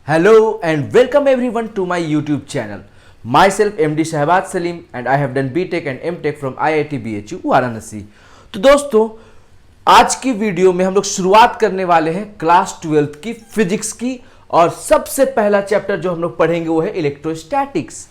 Hello and welcome everyone to my YouTube channel. Myself MD Shahbaz Salim and I have done BTech and MTech from IIT BHU Varanasi. तो दोस्तों आज की video में हम लोग शुरुआत करने वाले हैं क्लास 12th की फिजिक्स की और सबसे पहला चैप्टर जो हम लोग पढ़ेंगे वो है इलेक्ट्रोस्टैटिक्स।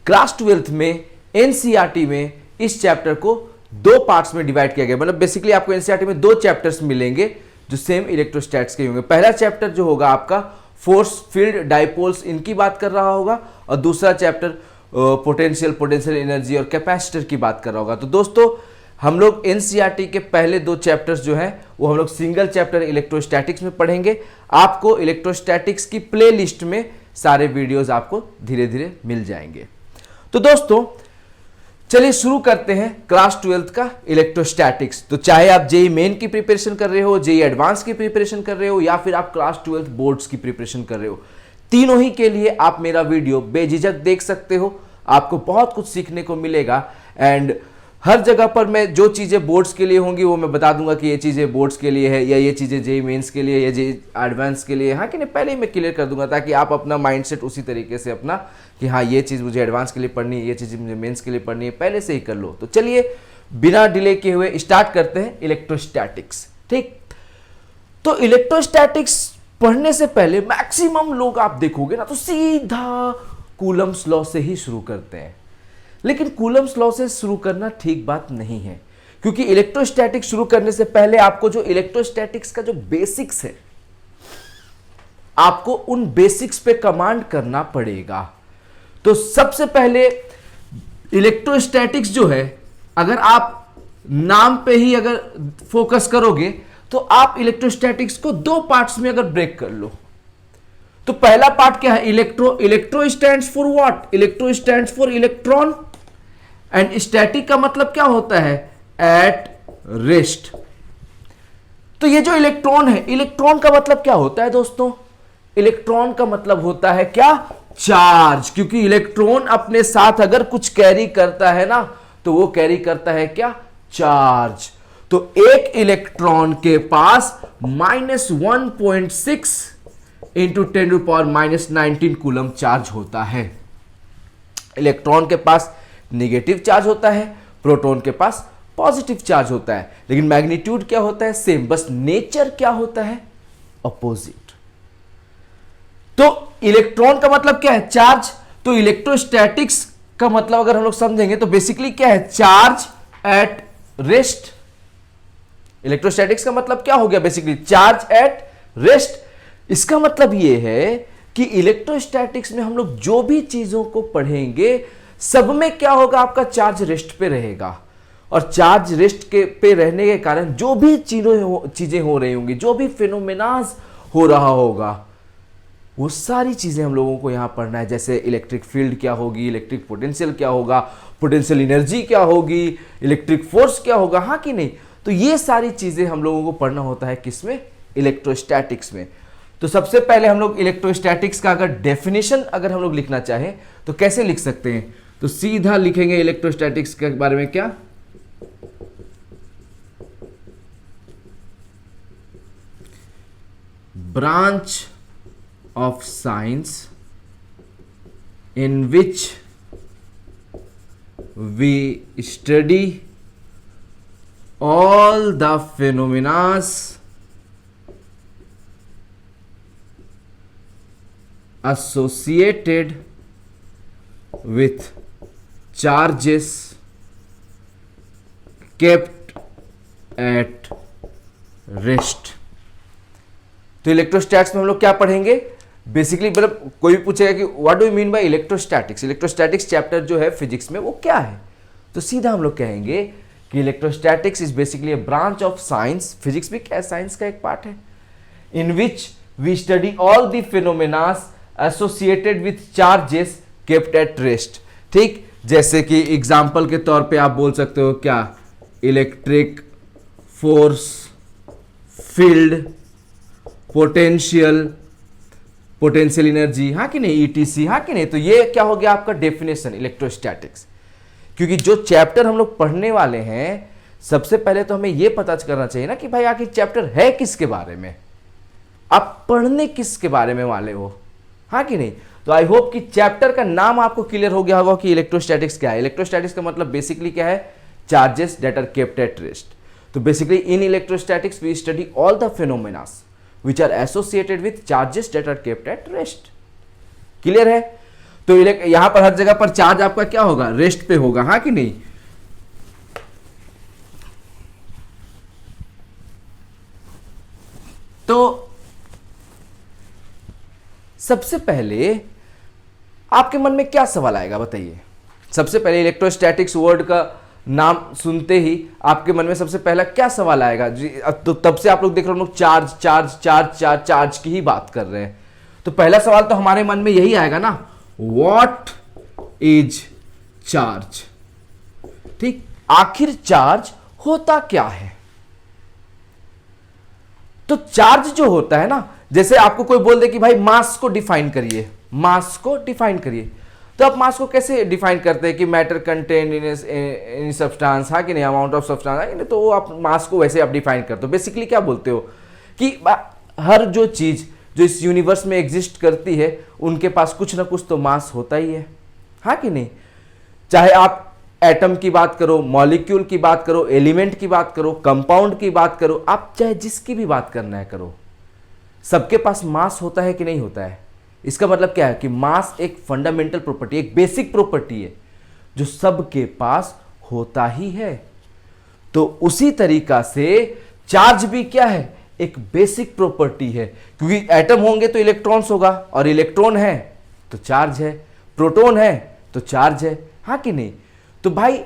क्लास 12th में एनसीईआरटी में इस चैप्टर को दो पार्ट्स में डिवाइड किया गया, मतलब बेसिकली आपको एनसीईआरटी में दो चैप्टर्स मिलेंगे जो सेम इलेक्ट्रोस्टैट्स के होंगे। पहला चैप्टर जो होगा आपका फोर्स फील्ड डाइपोल्स इनकी बात कर रहा होगा और दूसरा चैप्टर पोटेंशियल एनर्जी और कैपेसिटर की बात कर रहा होगा। तो दोस्तों हम लोग एनसीईआरटी के पहले दो चैप्टर्स जो हैं वो हम लोग सिंगल चैप्टर इलेक्ट्रोस्टैटिक्स में पढ़ेंगे। आपको इलेक्ट्रोस्टैटिक्स की प्लेलिस्ट में सारे वीडियोस आपको धीरे धीरे मिल जाएंगे। तो दोस्तों चलिए शुरू करते हैं क्लास 12th का इलेक्ट्रोस्टैटिक्स। तो चाहे आप जेई मेन की प्रिपरेशन कर रहे हो, जेई एडवांस की प्रिपरेशन कर रहे हो या फिर आप क्लास 12th बोर्ड्स की प्रिपरेशन कर रहे हो, तीनों ही के लिए आप मेरा वीडियो बेझिझक देख सकते हो। आपको बहुत कुछ सीखने को मिलेगा एंड हर जगह पर मैं जो चीज़ें बोर्ड्स के लिए होंगी वो मैं बता दूंगा कि ये चीज़ें बोर्ड्स के लिए है या ये चीज़ें जेई मेंस के लिए या जेई एडवांस के लिए, हाँ कि नहीं, पहले ही मैं क्लियर कर दूंगा ताकि आप अपना माइंडसेट उसी तरीके से अपना कि हाँ ये चीज़ मुझे एडवांस के लिए पढ़नी है, ये चीज़ मुझे मेंस के लिए पढ़नी है, पहले से ही कर लो। तो चलिए बिना डिले किए हुए स्टार्ट करते हैं इलेक्ट्रोस्टैटिक्स। ठीक, तो इलेक्ट्रोस्टैटिक्स पढ़ने से पहले मैक्सिमम लोग आप देखोगे ना तो सीधा कूलम्स लॉ से ही शुरू करते हैं, लेकिन कूलम्स लॉ से शुरू करना ठीक बात नहीं है, क्योंकि इलेक्ट्रोस्टैटिक्स शुरू करने से पहले आपको जो इलेक्ट्रोस्टैटिक्स का जो बेसिक्स है आपको उन बेसिक्स पे कमांड करना पड़ेगा। तो सबसे पहले इलेक्ट्रोस्टैटिक्स जो है अगर आप नाम पे ही अगर फोकस करोगे तो आप इलेक्ट्रोस्टैटिक्स को दो पार्ट्स में अगर ब्रेक कर लो तो पहला पार्ट क्या है, electro stands for what, electro stands for electron and static का मतलब क्या होता है, एट रेस्ट। तो ये जो इलेक्ट्रॉन है, इलेक्ट्रॉन का मतलब क्या होता है दोस्तों, इलेक्ट्रॉन का मतलब होता है क्या, चार्ज। क्योंकि इलेक्ट्रॉन अपने साथ अगर कुछ कैरी करता है ना तो वो कैरी करता है क्या, चार्ज। तो एक इलेक्ट्रॉन के पास -1.6 इंटू 10⁻⁻19 कूलम चार्ज होता है। इलेक्ट्रॉन के पास नेगेटिव चार्ज होता है, प्रोटॉन के पास पॉजिटिव चार्ज होता है, लेकिन मैग्नीट्यूड क्या होता है, सेम, बस नेचर क्या होता है, अपोजिट। तो इलेक्ट्रॉन का मतलब क्या है, चार्ज। तो इलेक्ट्रोस्टैटिक्स का मतलब अगर हम लोग समझेंगे तो बेसिकली क्या है, चार्ज एट रेस्ट। इलेक्ट्रोस्टैटिक्स का मतलब क्या हो गया, बेसिकली चार्ज एट रेस्ट। इसका मतलब यह है कि इलेक्ट्रोस्टैटिक्स में हम लोग जो भी चीजों को पढ़ेंगे सब में क्या होगा, आपका चार्ज रेस्ट पे रहेगा। और चार्ज रेस्ट के पे रहने के कारण जो भी चीजें हो रही होंगी, जो भी फिनोमेनास हो रहा होगा, वो सारी चीजें हम लोगों को यहां पढ़ना है। जैसे इलेक्ट्रिक फील्ड क्या होगी, इलेक्ट्रिक पोटेंशियल क्या होगा, पोटेंशियल एनर्जी क्या होगी, इलेक्ट्रिक फोर्स क्या होगा, हाँ कि नहीं। तो ये सारी चीजें हम लोगों को पढ़ना होता है किसमें, इलेक्ट्रोस्टैटिक्स में। तो सबसे पहले हम लोग इलेक्ट्रोस्टैटिक्स का अगर डेफिनेशन अगर हम लोग लिखना चाहें तो कैसे लिख सकते हैं, तो सीधा लिखेंगे इलेक्ट्रोस्टैटिक्स के बारे में क्या, branch of science in which we study all the phenomena associated with charges kept at rest। तो इलेक्ट्रोस्टैटिक्स में हम लोग क्या पढ़ेंगे, बेसिकली मतलब कोई भी पूछेगा कि what do you mean by electrostatics, electrostatics chapter जो है फिजिक्स में वो क्या है, तो सीधा हम लोग कहेंगे कि electrostatics is basically a branch of science, physics भी क्या साइंस का एक पार्ट है, in which we study all the phenomenas associated with charges kept at rest. ठीक, जैसे कि एग्जांपल के तौर पे आप बोल सकते हो क्या, electric force, field, potential energy, हाँ कि नहीं, ईटीसी, हाँ कि नहीं। तो ये क्या हो गया आपका डेफिनेशन इलेक्ट्रोस्टैटिक्स। क्योंकि जो चैप्टर हम लोग पढ़ने वाले हैं सबसे पहले तो हमें यह पता करना चाहिए ना कि भाई आखिर चैप्टर है किसके बारे में, आप पढ़ने किसके बारे में वाले हो। हाँ कि नहीं। तो आई होप कि चैप्टर का नाम आपको क्लियर हो गया होगा कि इलेक्ट्रोस्टैटिक्स क्या है। इलेक्ट्रोस्टैटिक्स का मतलब बेसिकली क्या है, charges that are kept at rest. तो basically in electrostatics we study all the phenomena which are associated with charges that are kept at rest. Clear है। तो यहां पर हर जगह पर चार्ज आपका क्या होगा, रेस्ट पे होगा, हाँ कि नहीं। तो सबसे पहले आपके मन में क्या सवाल आएगा बताइए। सबसे पहले इलेक्ट्रोस्टैटिक्स वर्ड का नाम सुनते ही आपके मन में सबसे पहला क्या सवाल आएगा जी। तो तब से आप लोग देख रहे हो, हम लोग charge charge charge charge charge की ही बात कर रहे हैं। तो पहला सवाल तो हमारे मन में यही आएगा ना, व्हाट इज चार्ज। ठीक, आखिर चार्ज होता क्या है। तो चार्ज जो होता है ना, जैसे आपको कोई बोल दे कि भाई मास को डिफाइन करिए, मास को डिफाइन करिए, तो आप मास को कैसे डिफाइन करते हैं कि मैटर कंटेन इन सब्सटेंस, हाँ कि नहीं, अमाउंट ऑफ सब्सटेंस, हाँ कि नहीं। तो वो आप मास को वैसे आप डिफाइन करते हो। बेसिकली क्या बोलते हो कि हर जो चीज जो इस यूनिवर्स में एग्जिस्ट करती है उनके पास कुछ ना कुछ तो मास होता ही है, हाँ कि नहीं। चाहे आप एटम की बात करो, मॉलिक्यूल की बात करो, एलिमेंट की बात करो, कंपाउंड की बात करो, आप चाहे जिसकी भी बात करना है करो, सबके पास मास होता है कि नहीं होता है। इसका मतलब क्या है कि मास एक फंडामेंटल प्रॉपर्टी, एक बेसिक प्रॉपर्टी है जो सबके पास होता ही है। तो उसी तरीका से चार्ज भी क्या है, एक बेसिक प्रॉपर्टी है। क्योंकि एटम होंगे तो इलेक्ट्रॉन्स होगा, और इलेक्ट्रॉन है तो चार्ज है, प्रोटॉन है तो चार्ज है, हाँ कि नहीं। तो भाई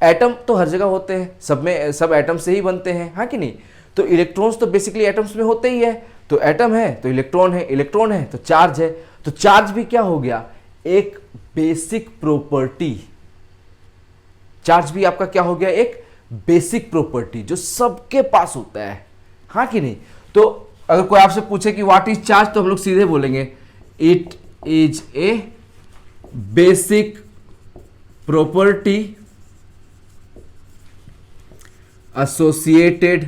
एटम तो हर जगह होते हैं, सब में, सब एटम से ही बनते हैं, हाँ कि नहीं। तो इलेक्ट्रॉन्स तो बेसिकली एटम्स में होते ही है। तो एटम है तो इलेक्ट्रॉन है, इलेक्ट्रॉन है तो चार्ज है। तो चार्ज भी क्या हो गया, एक बेसिक प्रॉपर्टी। चार्ज भी आपका क्या हो गया, एक बेसिक प्रॉपर्टी जो सबके पास होता है, हाँ कि नहीं। तो अगर कोई आपसे पूछे कि व्हाट इज चार्ज, तो हम लोग सीधे बोलेंगे it is a basic property associated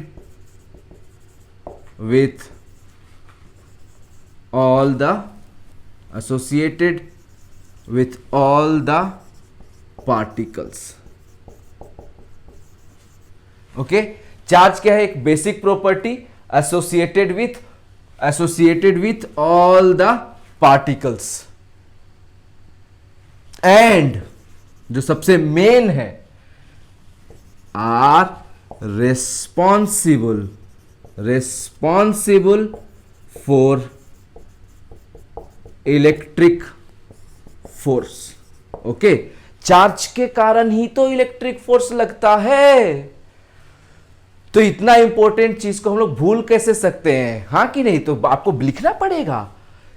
with all the particles। Okay, charge क्या है, एक basic property associated with all the particles. And जो सबसे मेन है, are responsible for electric force. Okay, charge के कारण ही तो इलेक्ट्रिक फोर्स लगता है। तो इतना इंपॉर्टेंट चीज को हम लोग भूल कैसे सकते हैं, हाँ कि नहीं। तो आपको लिखना पड़ेगा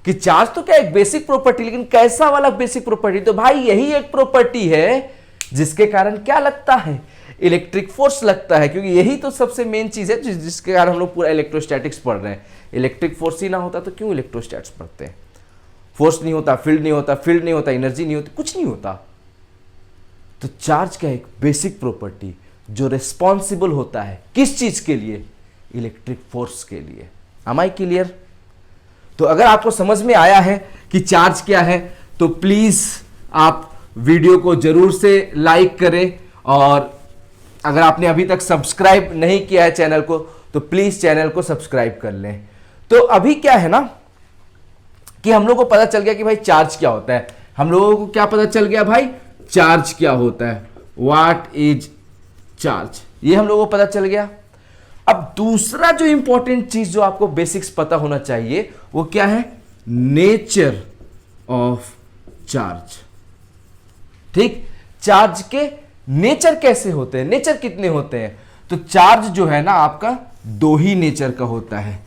कि चार्ज तो क्या एक बेसिक प्रॉपर्टी, लेकिन कैसा वाला बेसिक प्रॉपर्टी। तो भाई यही एक प्रॉपर्टी है जिसके कारण क्या लगता है, इलेक्ट्रिक फोर्स लगता है। क्योंकि यही तो सबसे मेन चीज है जिसके कारण हम लोग पूरा इलेक्ट्रोस्टैटिक्स पढ़ रहे हैं। इलेक्ट्रिक फोर्स ही ना होता तो क्यों इलेक्ट्रोस्टैटिक्स पढ़ते हैं। फोर्स नहीं होता, फील्ड नहीं होता, फील्ड नहीं होता, एनर्जी नहीं होती, कुछ नहीं होता। तो चार्ज का एक बेसिक प्रॉपर्टी जो रिस्पॉन्सिबल होता है किस चीज के लिए, इलेक्ट्रिक फोर्स के लिए। Am I clear. तो अगर आपको समझ में आया है कि चार्ज क्या है, तो प्लीज आप वीडियो को जरूर से लाइक करें, और अगर आपने अभी तक सब्सक्राइब नहीं किया है चैनल को, तो प्लीज चैनल को सब्सक्राइब कर लें। तो अभी क्या है ना कि हम लोगों को पता चल गया कि भाई चार्ज क्या होता है। हम लोगों को क्या पता चल गया भाई, चार्ज क्या होता है, व्हाट इज चार्ज, ये हम लोगों को पता चल गया। अब दूसरा जो इंपॉर्टेंट चीज जो आपको बेसिक्स पता होना चाहिए वो क्या है, नेचर ऑफ चार्ज। ठीक, चार्ज के नेचर कैसे होते हैं, नेचर कितने होते हैं। तो चार्ज जो है ना आपका दो ही नेचर का होता है।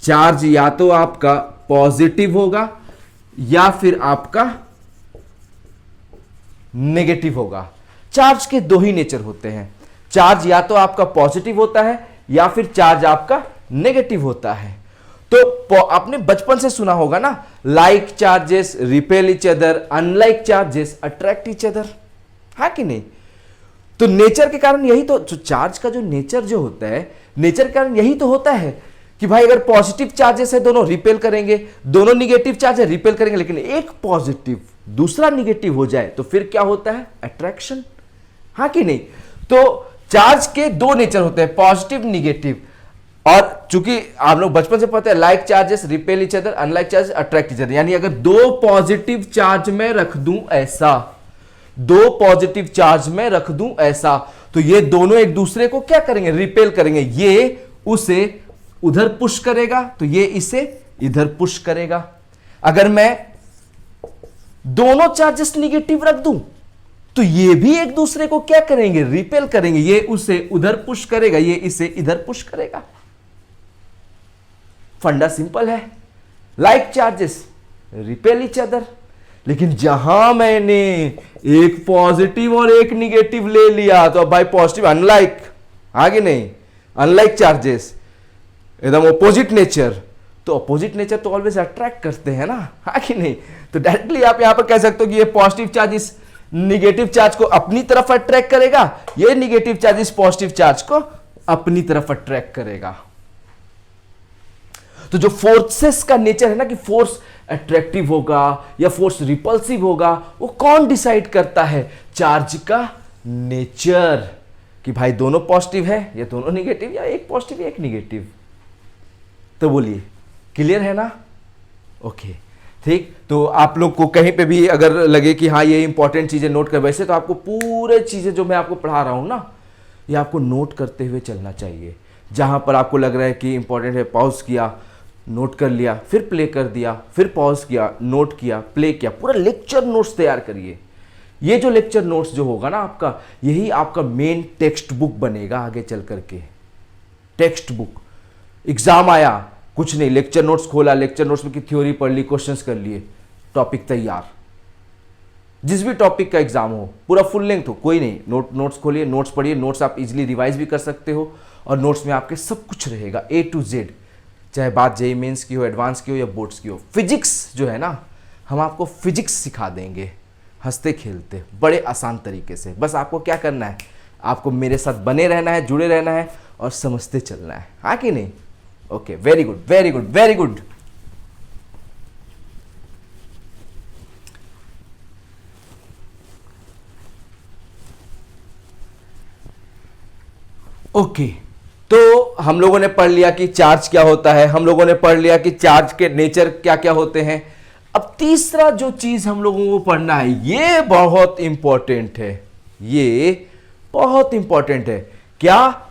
चार्ज या तो आपका पॉजिटिव होगा या फिर आपका नेगेटिव होगा। चार्ज के दो ही नेचर होते हैं। चार्ज या तो आपका पॉजिटिव होता है या फिर चार्ज आपका नेगेटिव होता है। तो आपने बचपन से सुना होगा ना, like charges repel each other, unlike charges attract each other, हाँ कि नहीं। तो नेचर के कारण यही तो चार्ज का जो नेचर जो होता है, नेचर के कारण यही तो होता है कि भाई अगर पॉजिटिव चार्जेस है दोनों रिपेल करेंगे, दोनों निगेटिव चार्ज है रिपेल करेंगे, लेकिन एक पॉजिटिव दूसरा निगेटिव हो जाए तो फिर क्या होता है? अट्रैक्शन। हाँ कि नहीं? तो चार्ज के दो नेचर होते हैं, पॉजिटिव निगेटिव। और चूंकि आप लोग बचपन से पता है like charges repel each other, unlike charges attract each other. यानी अगर दो पॉजिटिव चार्ज में रख दूं ऐसा, दो पॉजिटिव चार्ज में रख दूं ऐसा, तो ये दोनों एक दूसरे को क्या करेंगे? रिपेल करेंगे। ये उसे उधर पुश करेगा तो ये इसे इधर पुश करेगा। अगर मैं दोनों चार्जेस निगेटिव रख दूं तो ये भी एक दूसरे को क्या करेंगे? रिपेल करेंगे। ये उसे उधर पुश करेगा, ये इसे इधर पुश करेगा। फंडा सिंपल है, like charges repel each other. लेकिन जहां मैंने एक पॉजिटिव और एक निगेटिव ले लिया तो अब भाई पॉजिटिव अनलाइक, आगे नहीं, अनलाइक चार्जेस एकदम ऑपोजिट नेचर, तो ऑपोजिट नेचर तो ऑलवेज अट्रैक्ट करते हैं ना, आगे नहीं। तो डायरेक्टली आप यहां पर कह सकते हो कि ये पॉजिटिव चार्ज इस निगेटिव चार्ज को अपनी तरफ अट्रैक्ट करेगा, ये निगेटिव चार्ज इस पॉजिटिव चार्ज को अपनी तरफ अट्रैक्ट करेगा। तो जो फोर्सेस का नेचर है ना, कि फोर्स अट्रैक्टिव होगा या फोर्स रिपल्सिव होगा, वो कौन डिसाइड करता है? चार्ज का नेचर, कि भाई दोनों पॉजिटिव है या दोनों निगेटिव, या एक पॉजिटिव या एक निगेटिव। तो बोलिए, क्लियर है ना? ओके, ठीक। तो आप लोग को कहीं पे भी अगर लगे कि हाँ ये इंपॉर्टेंट चीजें नोट कर, वैसे तो आपको पूरे चीजें जो मैं आपको पढ़ा रहा हूं ना, ये आपको नोट करते हुए चलना चाहिए। जहां पर आपको लग रहा है कि इंपॉर्टेंट है, पॉज किया, नोट कर लिया, फिर प्ले कर दिया, फिर पॉज किया, नोट किया, प्ले किया, पूरा लेक्चर नोट्स तैयार करिए। ये जो लेक्चर नोट्स जो होगा ना आपका, यही आपका मेन टेक्स्ट बुक बनेगा आगे चल करके। टेक्स्ट बुक, एग्जाम आया, कुछ नहीं, लेक्चर नोट्स खोला, लेक्चर नोट्स में की थ्योरी पढ़ ली, क्वेश्चंस कर लिए, टॉपिक तैयार। जिस भी टॉपिक का एग्जाम हो, पूरा फुल लेंथ हो, कोई नहीं, नोट्स खोलिए, नोट्स पढ़िए। नोट्स आप इजीली रिवाइज भी कर सकते हो, और नोट्स में आपके सब कुछ रहेगा A to Z, चाहे बात जेईई मेंस की हो, एडवांस की हो या बोर्ड्स की हो। फिजिक्स जो है ना, हम आपको फिजिक्स सिखा देंगे हंसते खेलते, बड़े आसान तरीके से। बस आपको क्या करना है? आपको मेरे साथ बने रहना है, जुड़े रहना है और समझते चलना है, हाँ कि नहीं? Okay, very good, very good, very good. Okay, तो हम लोगों ने पढ़ लिया कि चार्ज क्या होता है, हम लोगों ने पढ़ लिया कि चार्ज के नेचर क्या क्या होते हैं। अब तीसरा जो चीज हम लोगों को पढ़ना है, ये बहुत इंपॉर्टेंट है, ये बहुत इंपॉर्टेंट है। क्या?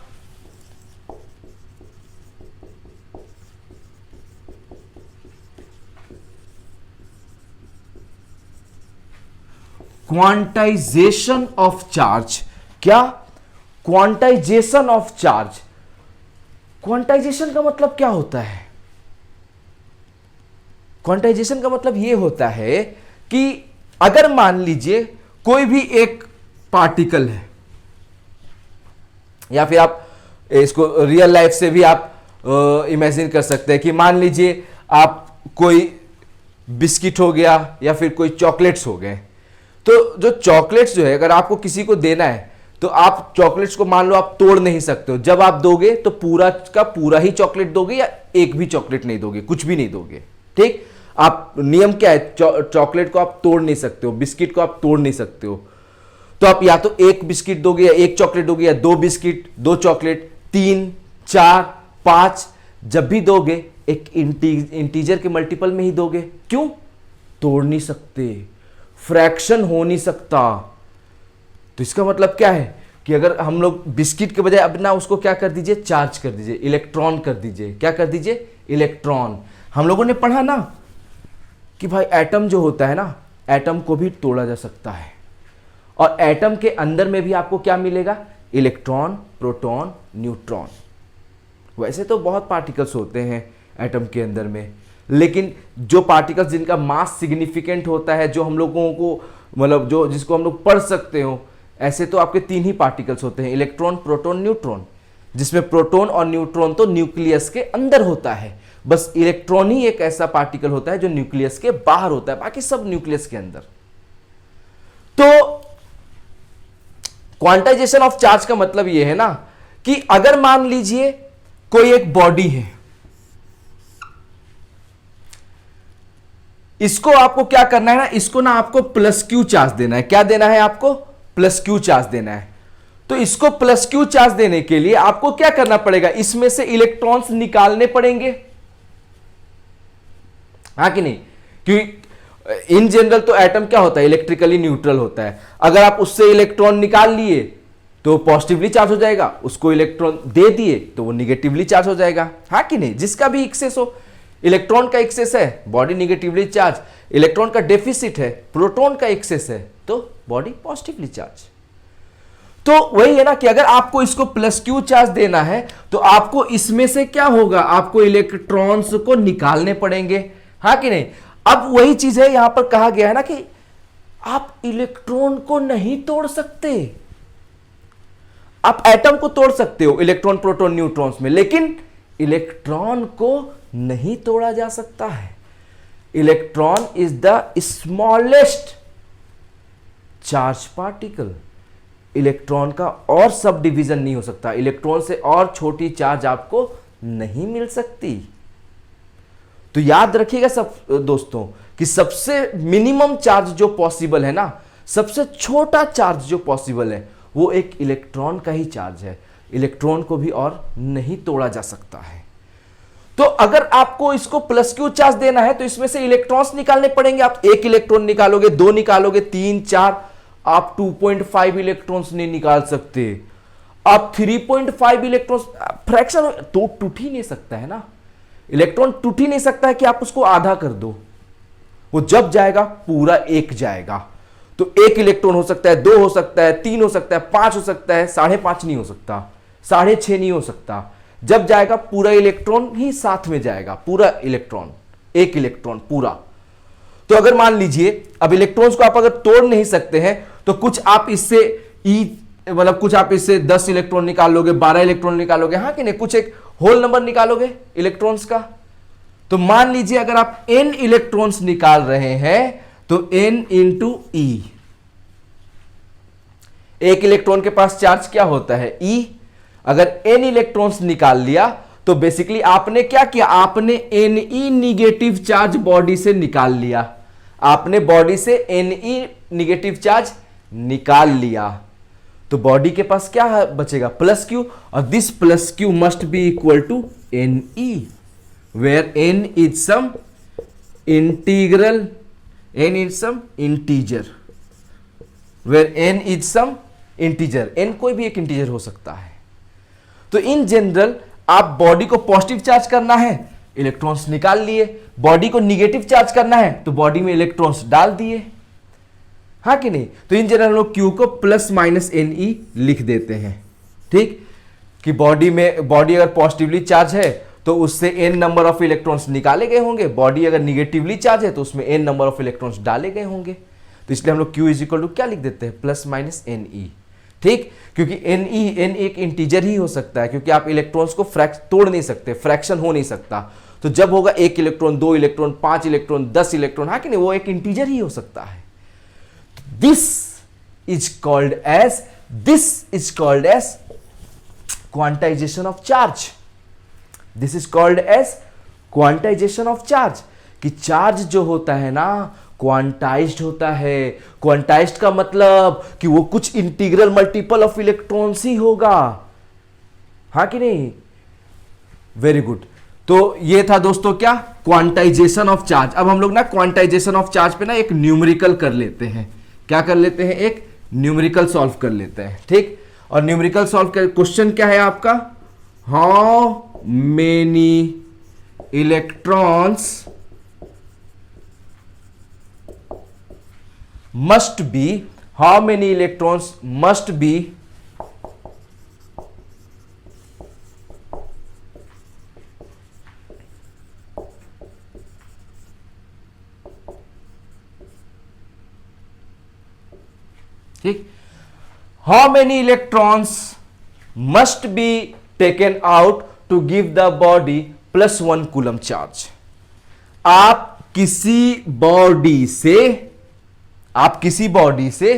Quantization of charge. क्या? Quantization of charge. क्वांटाइजेशन का मतलब क्या होता है? क्वांटाइजेशन का मतलब यह होता है कि अगर मान लीजिए कोई भी एक पार्टिकल है, या फिर आप इसको रियल लाइफ से भी आप इमेजिन कर सकते हैं कि मान लीजिए आप कोई बिस्किट हो गया या फिर कोई चॉकलेट्स हो गए। तो जो चॉकलेट्स जो है, अगर आपको किसी को देना है तो आप चॉकलेट्स को मान लो आप तोड़ नहीं सकते हो। जब आप दोगे तो पूरा का पूरा ही चॉकलेट दोगे या एक भी चॉकलेट नहीं दोगे, कुछ भी नहीं दोगे, ठीक? आप नियम क्या है? चॉकलेट को आप तोड़ नहीं सकते हो, बिस्किट को आप तोड़ नहीं सकते हो। तो आप या तो एक बिस्किट दोगे या एक चॉकलेट दोगे, या दो बिस्किट, दो चॉकलेट, 3, 4, 5, जब भी दोगे एक इंटीजर के मल्टीपल में ही दोगे। क्यों? तोड़ नहीं सकते, फ्रैक्शन हो नहीं सकता। तो इसका मतलब क्या है कि अगर हम लोग बिस्किट के बजाय अब ना उसको क्या कर दीजिए? चार्ज कर दीजिए, इलेक्ट्रॉन कर दीजिए। क्या कर दीजिए? इलेक्ट्रॉन। हम लोगों ने पढ़ा ना कि भाई एटम जो होता है ना, एटम को भी तोड़ा जा सकता है, और एटम के अंदर में भी आपको क्या मिलेगा? Electron, proton, neutron. वैसे तो बहुत पार्टिकल्स होते हैं एटम के अंदर में, लेकिन जो पार्टिकल्स जिनका मास सिग्निफिकेंट होता है, जो हम लोगों को मतलब जो जिसको हम लोग पढ़ सकते हो, ऐसे तो आपके 3 ही पार्टिकल्स होते हैं, इलेक्ट्रॉन, प्रोटॉन, न्यूट्रॉन, जिसमें प्रोटॉन और न्यूट्रॉन तो न्यूक्लियस के अंदर होता है। बस इलेक्ट्रॉन ही एक ऐसा पार्टिकल होता है जो न्यूक्लियस के बाहर होता है, बाकी सब न्यूक्लियस के अंदर। तो क्वांटाइजेशन ऑफ चार्ज का मतलब यह है ना कि अगर मान लीजिए कोई एक बॉडी है, इसको आपको क्या करना है ना, इसको ना आपको प्लस क्यू चार्ज देना है। क्या देना है आपको? प्लस क्यू चार्ज देना है। तो इसको प्लस क्यू चार्ज देने के लिए आपको क्या करना पड़ेगा? इसमें से इलेक्ट्रॉन्स निकालने पड़ेंगे, हाँ कि नहीं? क्योंकि इन जनरल तो एटम क्या होता है? इलेक्ट्रिकली न्यूट्रल होता है। अगर आप उससे इलेक्ट्रॉन निकाल लिए तो पॉजिटिवली चार्ज हो जाएगा, उसको इलेक्ट्रॉन दे दिए तो वो निगेटिवली चार्ज हो जाएगा, हाँ कि नहीं? जिसका भी एक्सेस हो, इलेक्ट्रॉन का एक्सेस है, बॉडी निगेटिवली चार्ज, इलेक्ट्रॉन का डेफिसिट है, प्रोटॉन का एक्सेस है, तो बॉडी पॉजिटिवली चार्ज। तो वही है ना कि अगर आपको इसको प्लस क्यू चार्ज देना है तो आपको इसमें से क्या होगा? आपको इलेक्ट्रॉन्स को निकालने पड़ेंगे, हाँ कि नहीं? अब वही चीज है, यहां पर कहा गया है ना कि आप इलेक्ट्रॉन को नहीं तोड़ सकते। आप एटम को तोड़ सकते हो इलेक्ट्रॉन, प्रोटॉन, न्यूट्रॉन्स में, लेकिन इलेक्ट्रॉन को नहीं तोड़ा जा सकता है। Electron is the smallest charge particle. Electron का और सब डिवीजन नहीं हो सकता, इलेक्ट्रॉन से और छोटी चार्ज आपको नहीं मिल सकती। तो याद रखिएगा सब दोस्तों कि सबसे मिनिमम चार्ज जो पॉसिबल है ना, सबसे छोटा चार्ज जो पॉसिबल है, वो एक इलेक्ट्रॉन का ही चार्ज है। इलेक्ट्रॉन को भी और नहीं तोड़ा जा सकता है। तो अगर आपको इसको प्लस क्यू चार्ज देना है तो इसमें से इलेक्ट्रॉन्स निकालने पड़ेंगे। आप एक इलेक्ट्रॉन निकालोगे, दो निकालोगे, तीन, चार, आप 2.5 इलेक्ट्रॉन्स नहीं निकाल सकते। आप 3.5 इलेक्ट्रॉन्स, फ्रैक्शन तो टूट ही नहीं सकता है ना, इलेक्ट्रॉन टूट ही नहीं सकता है कि आप उसको आधा कर दो। वो जब जाएगा पूरा एक जाएगा। तो एक इलेक्ट्रॉन हो सकता है, दो हो सकता है, तीन हो सकता है, पांच हो सकता है, 5.5 नहीं हो सकता, 6.5 नहीं हो सकता। जब जाएगा पूरा इलेक्ट्रॉन ही साथ में जाएगा, पूरा इलेक्ट्रॉन, एक इलेक्ट्रॉन पूरा। तो अगर मान लीजिए अब इलेक्ट्रॉन्स को आप अगर तोड़ नहीं सकते हैं तो कुछ आप इससे मतलब कुछ आप इससे 10 इलेक्ट्रॉन निकाल लोगे, 12 इलेक्ट्रॉन निकालोगे, हाँ कि नहीं? कुछ एक होल नंबर निकालोगे इलेक्ट्रॉन्स का। तो मान लीजिए अगर आप n इलेक्ट्रॉन्स निकाल रहे हैं तो n इंटू ई, एक इलेक्ट्रॉन के पास चार्ज क्या होता है? E। अगर n इलेक्ट्रॉन्स निकाल लिया तो बेसिकली आपने क्या किया? आपने Ne निगेटिव चार्ज बॉडी से निकाल लिया। आपने बॉडी से Ne निगेटिव चार्ज निकाल लिया तो बॉडी के पास क्या बचेगा? Plus Q. और this plus Q must be equal to Ne, where n is some integral, n is some integer, where n is some integer. n कोई भी एक इंटीजर हो सकता है। तो इन जनरल आप बॉडी को पॉजिटिव चार्ज करना है, इलेक्ट्रॉन्स निकाल लिए। बॉडी को निगेटिव चार्ज करना है तो बॉडी में इलेक्ट्रॉन्स डाल दिए, हाँ कि नहीं? तो इन जनरल हम लोग Q को प्लस माइनस Ne लिख देते हैं, ठीक? कि बॉडी अगर पॉजिटिवली चार्ज है तो उससे n नंबर ऑफ इलेक्ट्रॉन्स निकाले गए होंगे, बॉडी अगर निगेटिवली चार्ज है तो उसमें n नंबर ऑफ इलेक्ट्रॉन्स डाले गए होंगे। तो इसलिए हम लोग Q इज इक्वल टू क्या लिख देते हैं? प्लस माइनस Ne, ठीक? क्योंकि n एक इंटीजर ही हो सकता है, क्योंकि आप इलेक्ट्रॉन्स को तोड़ नहीं सकते, फ्रैक्शन हो नहीं सकता। तो जब होगा एक इलेक्ट्रॉन, दो इलेक्ट्रॉन, 5 इलेक्ट्रॉन, 10 इलेक्ट्रॉन, हाँ कि नहीं? वो एक इंटीजर ही हो सकता है। This is called as quantization of charge. This is called as quantization of charge, कि चार्ज जो होता है ना क्वांटाइज्ड होता है। क्वांटाइज्ड का मतलब कि वो कुछ इंटीग्रल मल्टीपल ऑफ इलेक्ट्रॉन्स ही होगा, हाँ कि नहीं? Very good. तो ये था दोस्तों क्या? Quantization of charge. अब हम लोग ना क्वांटाइजेशन ऑफ चार्ज पे ना एक न्यूमेरिकल कर लेते हैं। क्या कर लेते हैं? एक न्यूमेरिकल सॉल्व कर लेते हैं, ठीक? और न्यूमेरिकल सॉल्व कर, क्वेश्चन क्या है आपका? How many electrons must be, how many electrons must be ठीक, how many electrons must be taken out to give the body plus 1 coulomb charge। आप किसी बॉडी से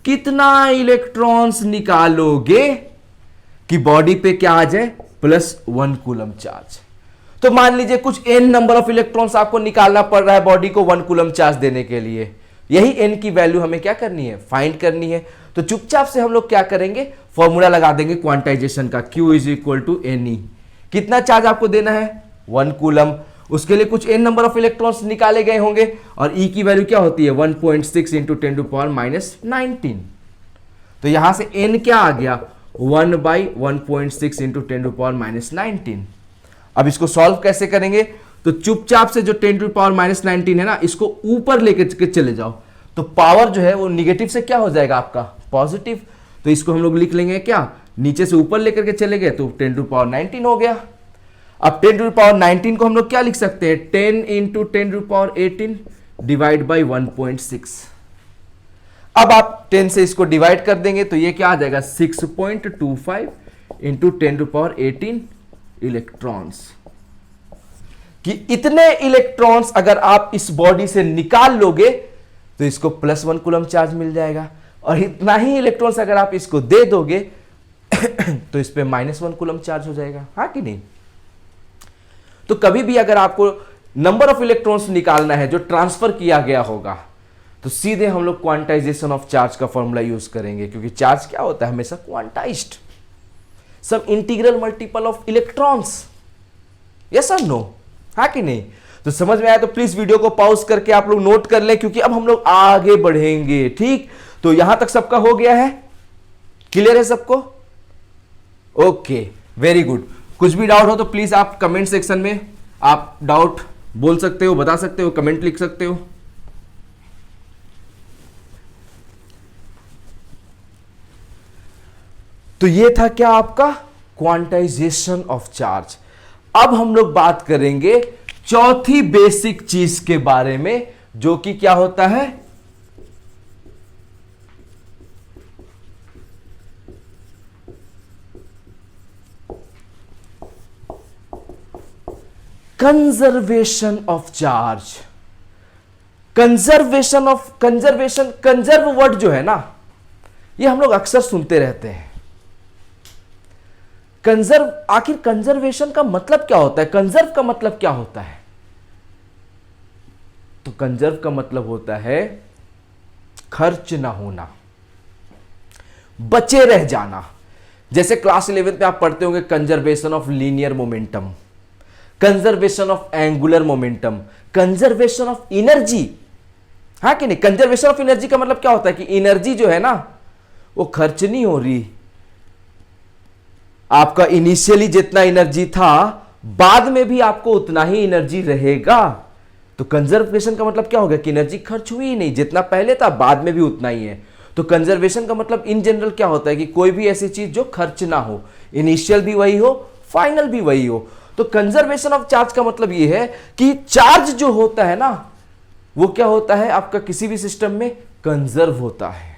कितना इलेक्ट्रॉन्स निकालोगे कि बॉडी पे क्या आ जाए? Plus 1 coulomb charge. तो मान लीजिए कुछ n नंबर ऑफ इलेक्ट्रॉन्स आपको निकालना पड़ रहा है बॉडी को 1 कूलम चार्ज देने के लिए, यही n की वैल्यू हमें क्या करनी है, फाइंड करनी है। तो चुपचाप से हम लोग क्या करेंगे, फॉर्मूला लगा देंगे क्वांटाइजेशन का, Q is equal to NE। कितना चार्ज आपको देना है, 1 कूलम, उसके लिए कुछ n नंबर ऑफ इलेक्ट्रॉन्स निकाले गए होंगे और E की वैल्यू क्या होती है 1.6 इंटू 10 टू पावर माइनस 19। तो यहां से n क्या आ गया 1 by 1.6 into 10 to power minus 19। अब इसको सॉल्व कैसे करेंगे, तो चुपचाप से जो 10 टू पावर माइनस 19 है ना, इसको ऊपर लेकर चले जाओ, तो पावर जो है वो निगेटिव से क्या हो जाएगा आपका पॉजिटिव। तो इसको हम लोग लिख लेंगे क्या, नीचे से ऊपर लेकर के चले गए तो 10 टू पावर 19 हो गया। अब 10 टू पावर 19 को हम लोग क्या लिख सकते हैं, 10 into 10 to power 18 divide by 1.6। अब आप 10 से इसको डिवाइड कर देंगे तो ये क्या आ जाएगा 6.25 इंटू 10 टू पावर 18 इलेक्ट्रॉन्स। कि इतने इलेक्ट्रॉन्स अगर आप इस बॉडी से निकाल लोगे तो इसको +1 कूलम चार्ज मिल जाएगा, और इतना ही इलेक्ट्रॉन्स अगर आप इसको दे दोगे तो इस पे -1 कूलम चार्ज हो जाएगा, हाँ कि नहीं। तो कभी भी अगर आपको नंबर ऑफ इलेक्ट्रॉन्स निकालना है जो ट्रांसफर किया गया होगा, तो सीधे हम लोग क्वांटाइजेशन ऑफ चार्ज का फॉर्मूला यूज करेंगे, क्योंकि चार्ज क्या होता है हमेशा quantized, some integral multiple of electrons, yes और नो, हाँ कि नहीं। तो समझ में आया तो प्लीज वीडियो को पॉज करके आप लोग नोट कर लें, क्योंकि अब हम लोग आगे बढ़ेंगे, ठीक। तो यहां तक सबका हो गया है, क्लियर है सबको, ओके वेरी गुड। कुछ भी डाउट हो तो प्लीज आप कमेंट सेक्शन में आप डाउट बोल सकते हो, बता सकते हो, कमेंट लिख सकते हो। तो ये था क्या आपका क्वांटाइजेशन ऑफ चार्ज। अब हम लोग बात करेंगे चौथी बेसिक चीज के बारे में, जो कि क्या होता है, conservation of charge. Conserve word जो है ना, ये हम लोग अक्सर सुनते रहते हैं। आखिर कंजर्वेशन का मतलब क्या होता है, कंजर्व का मतलब क्या होता है। तो कंजर्व का मतलब होता है खर्च ना होना, बचे रह जाना। जैसे क्लास 11 में आप पढ़ते होंगे conservation of linear momentum, conservation of angular momentum, conservation of energy, हाँ कि नहीं। कंजर्वेशन ऑफ एनर्जी का मतलब क्या होता है कि एनर्जी जो है ना वो खर्च नहीं हो रही, आपका इनिशियली जितना एनर्जी था बाद में भी आपको उतना ही एनर्जी रहेगा। तो कंजर्वेशन का मतलब क्या हो गया कि एनर्जी खर्च हुई ही नहीं, जितना पहले था बाद में भी उतना ही है। तो कंजर्वेशन का मतलब इन जनरल क्या होता है कि कोई भी ऐसी चीज जो खर्च ना हो, इनिशियल भी वही हो, फाइनल भी वही हो। तो कंजर्वेशन ऑफ चार्ज का मतलब यह है कि चार्ज जो होता है ना वो क्या होता है आपका किसी भी सिस्टम में कंजर्व होता है।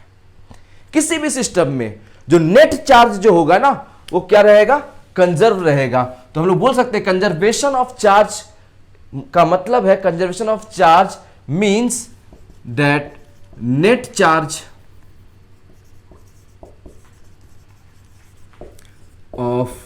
किसी भी सिस्टम में जो नेट चार्ज जो होगा ना वो क्या रहेगा, कंजर्व रहेगा। तो हम लोग बोल सकते हैं कंजर्वेशन ऑफ चार्ज का मतलब है, conservation of charge means that net charge of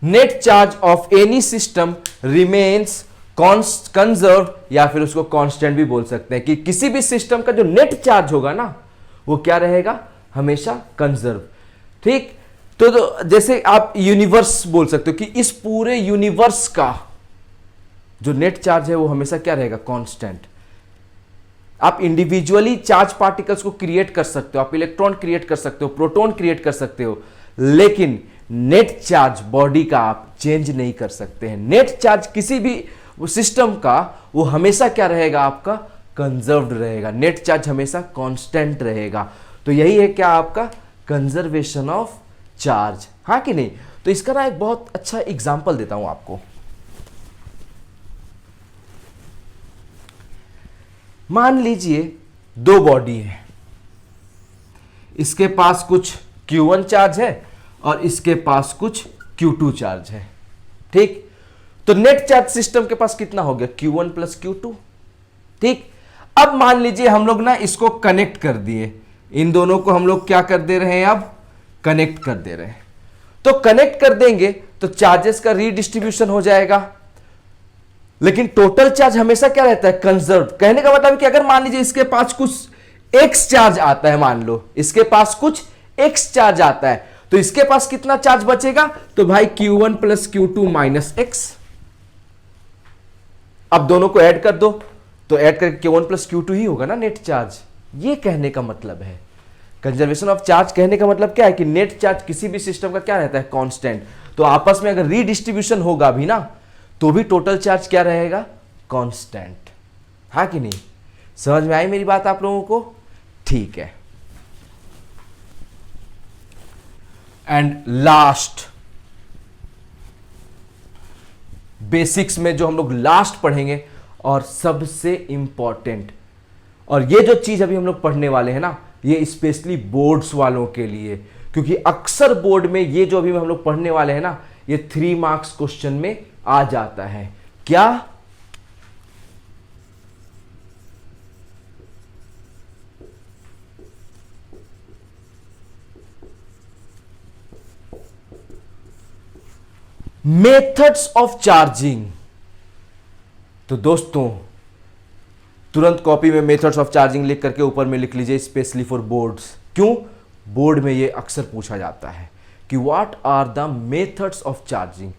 net charge of any system remains conserve, या फिर उसको कांस्टेंट भी बोल सकते हैं कि किसी भी सिस्टम का जो नेट चार्ज होगा ना वो क्या रहेगा, हमेशा कंजर्व, ठीक। तो जैसे आप यूनिवर्स बोल सकते हो कि इस पूरे यूनिवर्स का जो नेट चार्ज है वो हमेशा क्या रहेगा, कांस्टेंट। आप इंडिविजुअली चार्ज पार्टिकल्स को क्रिएट कर सकते हो, आप इलेक्ट्रॉन क्रिएट कर सकते हो, प्रोटॉन क्रिएट कर सकते हो, लेकिन नेट चार्ज बॉडी का आप चेंज नहीं कर सकते हैं। नेट चार्ज किसी भी सिस्टम का वो हमेशा क्या रहेगा, आपका कंजर्व्ड रहेगा, नेट चार्ज हमेशा कांस्टेंट रहेगा। तो यही है क्या आपका कंजर्वेशन ऑफ चार्ज, हाँ कि नहीं। तो इसका ना एक बहुत अच्छा एग्जांपल देता हूं आपको। मान लीजिए दो बॉडी है, इसके पास कुछ Q1 चार्ज है और इसके पास कुछ Q2 चार्ज है, ठीक। तो नेट चार्ज सिस्टम के पास कितना हो गया, Q1 प्लस Q2। ठीक, अब मान लीजिए हम लोग ना इसको कनेक्ट कर दिए, इन दोनों को हम लोग क्या कर दे रहे हैं, अब कनेक्ट कर दे रहे हैं। तो कनेक्ट कर देंगे तो चार्जेस का रीडिस्ट्रीब्यूशन हो जाएगा, लेकिन टोटल चार्ज हमेशा क्या रहता है, कंजर्व। कहने का मतलब कि अगर मान लीजिए इसके पास कुछ एक्स चार्ज आता है, मान लो इसके पास कुछ एक्स चार्ज आता है, तो इसके पास कितना चार्ज बचेगा, तो भाई Q1 plus Q2 minus x. अब दोनों को ऐड कर दो, तो ऐड करके Q1 प्लस Q2 ही होगा ना नेट चार्ज। ये कहने का मतलब है, कंजर्वेशन ऑफ चार्ज कहने का मतलब क्या है कि नेट चार्ज किसी भी सिस्टम का क्या रहता है, कांस्टेंट। तो आपस में अगर रीडिस्ट्रीब्यूशन होगा भी ना, तो भी टोटल चार्ज क्या रहेगा, कांस्टेंट। हाँ कि नहीं, समझ में आई मेरी बात आप लोगों को? ठीक है। एंड लास्ट, बेसिक्स में जो हम लोग लास्ट पढ़ेंगे और सबसे इंपॉर्टेंट, और ये जो चीज अभी हम लोग पढ़ने वाले हैं ना, ये स्पेशली बोर्ड्स वालों के लिए, क्योंकि अक्सर बोर्ड में ये जो अभी हम लोग पढ़ने वाले हैं ना, ये 3 मार्क्स क्वेश्चन में आ जाता है। क्या? Methods of charging. तो दोस्तों तुरंत कॉपी में मेथड्स ऑफ चार्जिंग लिख करके ऊपर में लिख लीजिए, स्पेशली फॉर बोर्ड्स। क्यों? बोर्ड में ये अक्सर पूछा जाता है कि what are the methods of charging.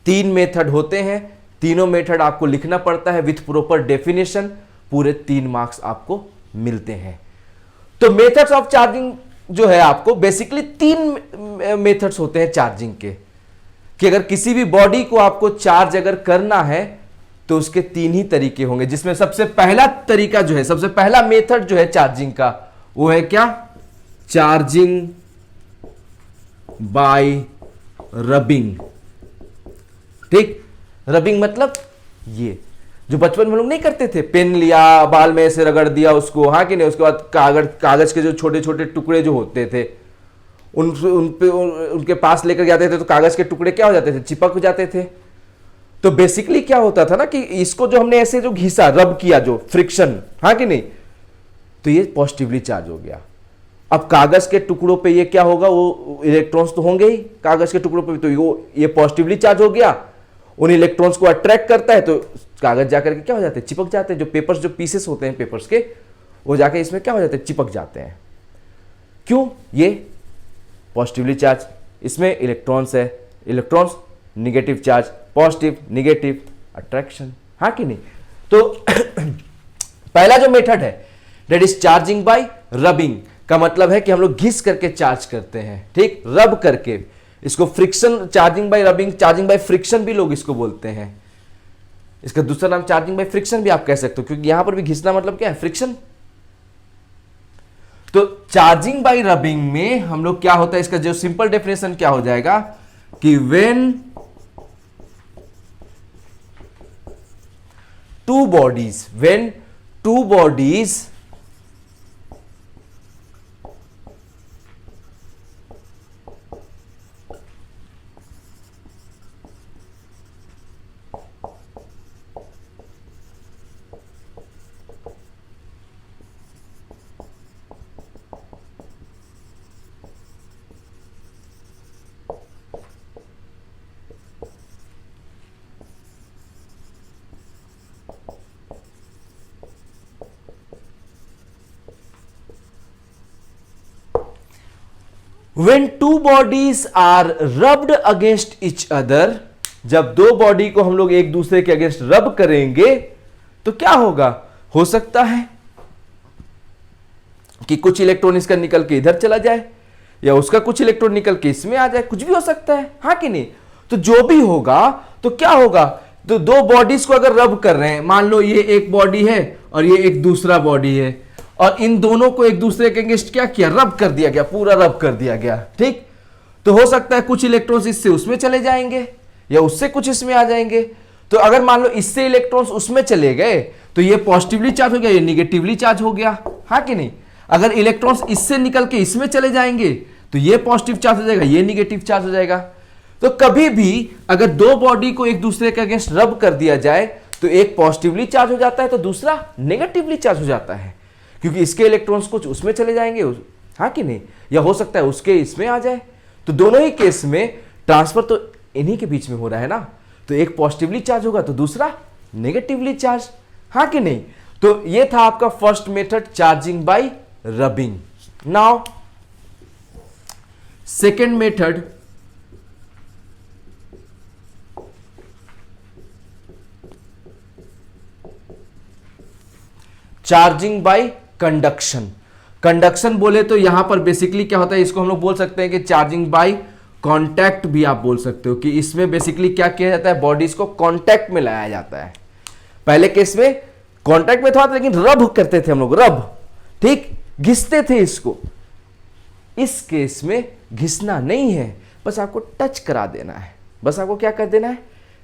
3 method होते हैं, तीनों मेथड आपको लिखना पड़ता है विथ प्रॉपर डेफिनेशन, पूरे 3 मार्क्स आपको मिलते हैं। तो मेथड्स ऑफ चार्जिंग जो है, आपको बेसिकली 3 मेथड्स होते हैं चार्जिंग के, कि अगर किसी भी बॉडी को आपको चार्ज अगर करना है तो उसके 3 ही तरीके होंगे, जिसमें सबसे पहला तरीका जो है, सबसे पहला मेथड जो है चार्जिंग का, वो है क्या, चार्जिंग बाय रबिंग। ठीक, रबिंग मतलब ये जो बचपन में लोग नहीं करते थे, पेन लिया, बाल में ऐसे रगड़ दिया उसको, हाँ कि नहीं, उसके बाद कागज के जो छोटे छोटे टुकड़े जो होते थे उनके पास लेकर जाते थे, तो कागज के टुकड़े क्या हो जाते थे, चिपक जाते थे। तो बेसिकली क्या होता था ना कि इसको जो हमने ऐसे जो घिसा, रब किया, जो फ्रिक्शन, हाँ कि नहीं, तो ये पॉजिटिवली चार्ज हो गया। अब कागज के टुकड़ों पे ये क्या होगा, वो इलेक्ट्रॉन्स तो होंगे ही कागज के टुकड़ों पे, तो ये पॉजिटिवली चार्ज हो गया, उन इलेक्ट्रॉन्स को अट्रैक्ट करता है, तो कागज जाकर के क्या हो जाते हैं, चिपक जाते हैं। जो पेपर्स, जो पीसेस होते हैं पेपर्स के, वो जाके इसमें क्या हो जाते हैं, चिपक जाते हैं। क्यों? ये पॉजिटिवली चार्ज, इसमें इलेक्ट्रॉन्स है, electrons negative charge, positive negative attraction, हाँ कि नहीं। तो पहला जो मेथड है that is charging by rubbing, का मतलब है कि हम लोग घिस करके चार्ज करते हैं। ठीक, रब करके, इसको friction, charging by rubbing, charging by friction भी लोग इसको बोलते हैं। इसका दूसरा नाम चार्जिंग बाय फ्रिक्शन भी आप कह सकते हो, क्योंकि यहां पर भी घिसना मतलब क्या है, फ्रिक्शन। तो चार्जिंग बाय रबिंग में हम लोग क्या होता है, इसका जो सिंपल डेफिनेशन क्या हो जाएगा कि when two bodies When two bodies are rubbed against each other, जब दो बॉडी को हम लोग एक दूसरे के अगेंस्ट रब करेंगे तो क्या होगा, हो सकता है कि कुछ इलेक्ट्रॉन इसका निकल के इधर चला जाए, या उसका कुछ इलेक्ट्रॉन निकल के इसमें आ जाए, कुछ भी हो सकता है, हाँ कि नहीं। तो जो भी होगा तो क्या होगा, तो दो बॉडीज को अगर रब कर रहे हैं, मान लो ये एक बॉडी है और ये एक दूसरा बॉडी है, और इन दोनों को एक दूसरे के अगेंस्ट क्या किया, रब कर दिया गया, पूरा रब कर दिया गया। ठीक, तो हो सकता है कुछ इलेक्ट्रॉन्स इससे उसमें चले जाएंगे, या उससे कुछ इसमें आ जाएंगे। तो अगर मान लो इससे इलेक्ट्रॉन्स उसमें चले गए तो ये पॉजिटिवली चार्ज हो गया, ये निगेटिवली चार्ज हो गया, हाँ कि नहीं। अगर इलेक्ट्रॉन्स इससे निकल के इसमें चले जाएंगे तो ये पॉजिटिव चार्ज हो जाएगा, ये निगेटिव चार्ज हो जाएगा। तो कभी भी अगर दो बॉडी को एक दूसरे के अगेंस्ट रब कर दिया जाए तो एक पॉजिटिवली चार्ज हो जाता है तो दूसरा नेगेटिवली चार्ज हो जाता है, क्योंकि इसके इलेक्ट्रॉन्स कुछ उसमें चले जाएंगे, हाँ कि नहीं, या हो सकता है उसके इसमें आ जाए। तो दोनों ही केस में ट्रांसफर तो इन्हीं के बीच में हो रहा है ना, तो एक पॉजिटिवली चार्ज होगा तो दूसरा नेगेटिवली चार्ज, हाँ कि नहीं। तो ये था आपका first method, charging by rubbing. Now second method, charging by conduction. Conduction बोले तो यहां पर बेसिकली क्या होता है, इसको हम लोग बोल सकते हैं कि चार्जिंग बाय कांटेक्ट भी आप बोल सकते हो, कि इसमें बेसिकली क्या किया जाता है, बॉडीज को कांटेक्ट में लाया जाता है। पहले केस में कांटेक्ट में था लेकिन रब करते थे हम लोग, रब, ठीक, घिसते थे इसको। इस केस में घिसना नहीं है, बस आपको टच करा देना है, बस आपको क्या कर देना है,